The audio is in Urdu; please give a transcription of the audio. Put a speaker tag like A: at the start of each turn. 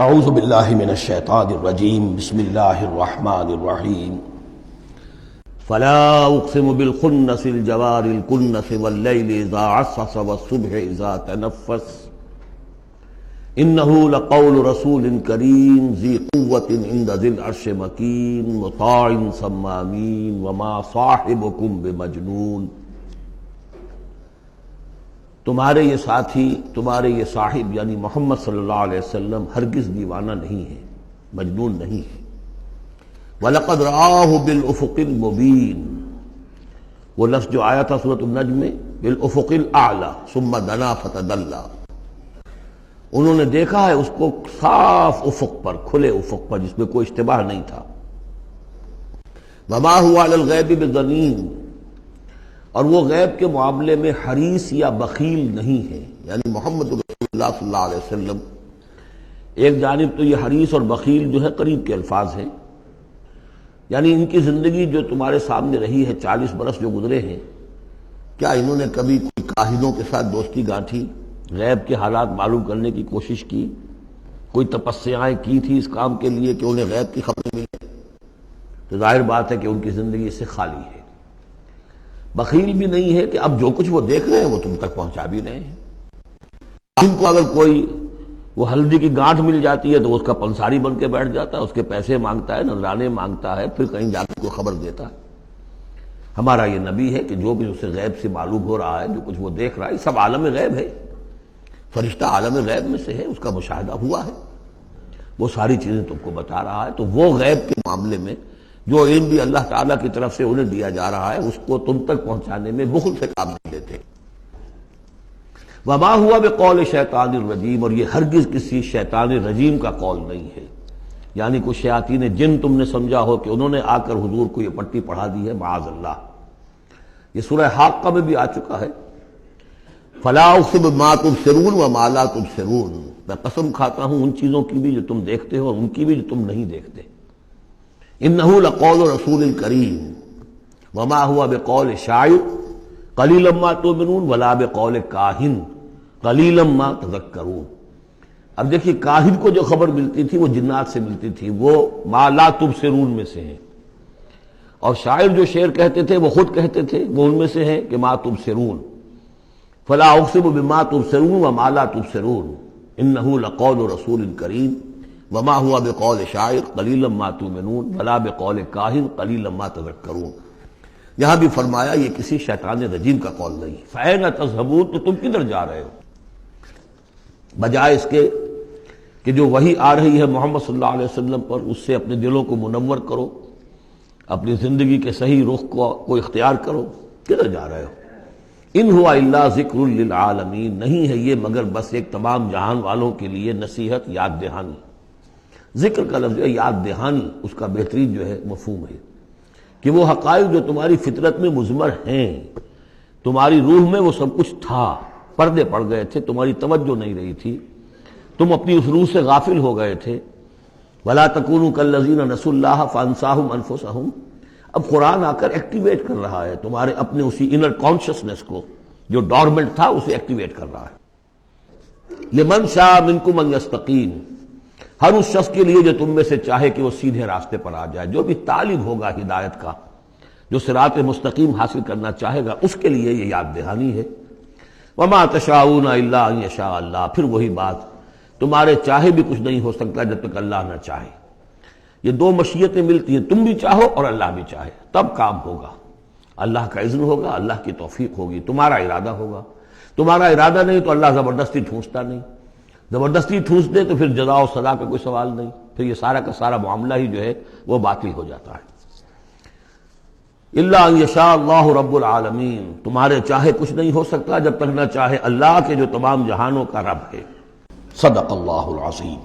A: اعوذ باللہ من الشیطان الرجیم بسم اللہ الرحمن الرحیم فلا اقسم بالخنس الجوار الکنس واللیل اذا عسعس والصبح اذا تنفس انه لقول رسول کریم ذی قوۃ عند ذی العرش مکین مطاع ثم امین وما صاحبکم بمجنون۔ تمہارے یہ ساتھی، تمہارے یہ صاحب یعنی محمد صلی اللہ علیہ وسلم ہرگز دیوانہ نہیں ہے، مجنون نہیں ہے۔ وَلَقَدْ رَآهُ بِالْأُفُقِ الْمُبِينِ، وہ لفظ جو آیا تھا سورت النجم میں، بِالْأُفُقِ الْأَعْلَى ثُمَّ دَنَا فَتَدَلَّى، انہوں نے دیکھا ہے اس کو صاف افق پر، کھلے افق پر جس میں کوئی اشتباہ نہیں تھا۔ وَمَا هُوَ عَلَى الْغَيْبِ بِضَنِينٍ، اور وہ غیب کے معاملے میں حریص یا بخیل نہیں ہے، یعنی محمد رسول اللہ صلی اللہ علیہ وسلم ایک جانب تو یہ حریص اور بخیل جو ہے قریب کے الفاظ ہیں، یعنی ان کی زندگی جو تمہارے سامنے رہی ہے، 40 برس جو گزرے ہیں، کیا انہوں نے کبھی کوئی کاہنوں کے ساتھ دوستی گانٹھی، غیب کے حالات معلوم کرنے کی کوشش کی، کوئی تپسیائیں کی تھی اس کام کے لیے کہ انہیں غیب کی خبریں ملیں؟ تو ظاہر بات ہے کہ ان کی زندگی اس سے خالی ہے۔ بخیل بھی نہیں ہے کہ اب جو کچھ وہ دیکھ رہے ہیں وہ تم تک پہنچا بھی رہے ہیں۔ ان کو اگر کوئی وہ ہلدی کی گانٹھ مل جاتی ہے تو اس کا پنساری بن کے بیٹھ جاتا ہے، اس کے پیسے مانگتا ہے، نذرانے مانگتا ہے، پھر کہیں جا کے کوئی خبر دیتا ہے۔ ہمارا یہ نبی ہے کہ جو بھی اسے غیب سے معلوم ہو رہا ہے، جو کچھ وہ دیکھ رہا ہے، سب عالم غیب ہے، فرشتہ عالم غیب میں سے ہے، اس کا مشاہدہ ہوا ہے، وہ ساری چیزیں تم کو بتا رہا ہے۔ تو وہ غیب کے معاملے میں جو علم بھی اللہ تعالیٰ کی طرف سے انہیں دیا جا رہا ہے، اس کو تم تک پہنچانے میں بخل سے کام نہیں لیتے۔ وما ہوا بقول شیطان الرجیم، اور یہ ہرگز کسی شیطان رجیم کا قول نہیں ہے، یعنی کوئی شیاطین جن تم نے سمجھا ہو کہ انہوں نے آ کر حضور کو یہ پٹی پڑھا دی ہے، معاذ اللہ۔ یہ سورہ حاقہ میں بھی آ چکا ہے، فلا اقسم بما تبصرون وما لا تبصرون، میں قسم کھاتا ہوں ان چیزوں کی بھی جو تم دیکھتے ہو اور ان کی بھی جو تم نہیں دیکھتے۔ انہ لقول رسول کریم وما هو بقول شاعر قلیلا ما تؤمنون ولا بقول کاہن قلیلا ما تذکرون۔ اب دیکھیے کاہن کو جو خبر ملتی تھی وہ جنات سے ملتی تھی، وہ ما لا تبصرون میں سے ہیں، اور شاعر جو شعر کہتے تھے وہ خود کہتے تھے، وہ ان میں سے ہیں کہ ما تبصرون۔ فلا اقسم بما تبصرون وما لا تبصرون انہ لقول رسول کریم وما هو بقول شاعر قلیلا ما تؤمنون ولا بقول کاہن قلیلا ما تذکرون۔ یہاں بھی فرمایا یہ کسی شیطان رجیم کا قول نہیں۔ فأین تذهبون، تو تم کدھر جا رہے ہو؟ بجائے اس کے کہ جو وحی آ رہی ہے محمد صلی اللہ علیہ وسلم پر، اس سے اپنے دلوں کو منور کرو، اپنی زندگی کے صحیح رخ کو اختیار کرو، کدھر جا رہے ہو؟ ان ہوا الا ذکر للعالمین، نہیں ہے یہ مگر بس ایک تمام جہان والوں کے لیے نصیحت، یاد دہانی۔ ذکر کا لفظ ہے، یاد دہانی اس کا بہترین جو ہے مفہوم ہے کہ وہ حقائق جو تمہاری فطرت میں مضمر ہیں، تمہاری روح میں وہ سب کچھ تھا، پردے پڑ گئے تھے، تمہاری توجہ نہیں رہی تھی، تم اپنی اس روح سے غافل ہو گئے تھے۔ وَلَا تَكُونُوا كَالَّذِينَ نَسُوا اللَّهَ فَأَنسَاهُمْ أَنفُسَهُمْ، اب قرآن آ کر ایکٹیویٹ کر رہا ہے تمہارے اپنے اسی انر کانشسنس کو جو ڈورمنٹ تھا، اسے ایکٹیویٹ کر رہا ہے۔ لِمَنْ شَاءَ مِنْكُمْ أَنْ يَسْتَقِيمَ، ہر اس شخص کے لیے جو تم میں سے چاہے کہ وہ سیدھے راستے پر آ جائے، جو بھی طالب ہوگا ہدایت کا، جو صراط مستقیم حاصل کرنا چاہے گا، اس کے لیے یہ یاد دہانی ہے۔ وما تشاءون الا ان یشاء اللہ، پھر وہی بات، تمہارے چاہے بھی کچھ نہیں ہو سکتا جب تک اللہ نہ چاہے۔ یہ دو مشیتیں ملتی ہیں، تم بھی چاہو اور اللہ بھی چاہے، تب کام ہوگا۔ اللہ کا اذن ہوگا، اللہ کی توفیق ہوگی، تمہارا ارادہ ہوگا۔ تمہارا ارادہ نہیں تو اللہ زبردستی ٹھونستا نہیں، زبردستی ٹھونس دے تو پھر جزا و سزا کا کوئی سوال نہیں، پھر یہ سارا کا سارا معاملہ ہی جو ہے وہ باطل ہو جاتا ہے۔ الا ان یشاء اللہ رب العالمین، تمہارے چاہے کچھ نہیں ہو سکتا جب تک نہ چاہے اللہ کے جو تمام جہانوں کا رب ہے۔ صدق اللہ العظیم۔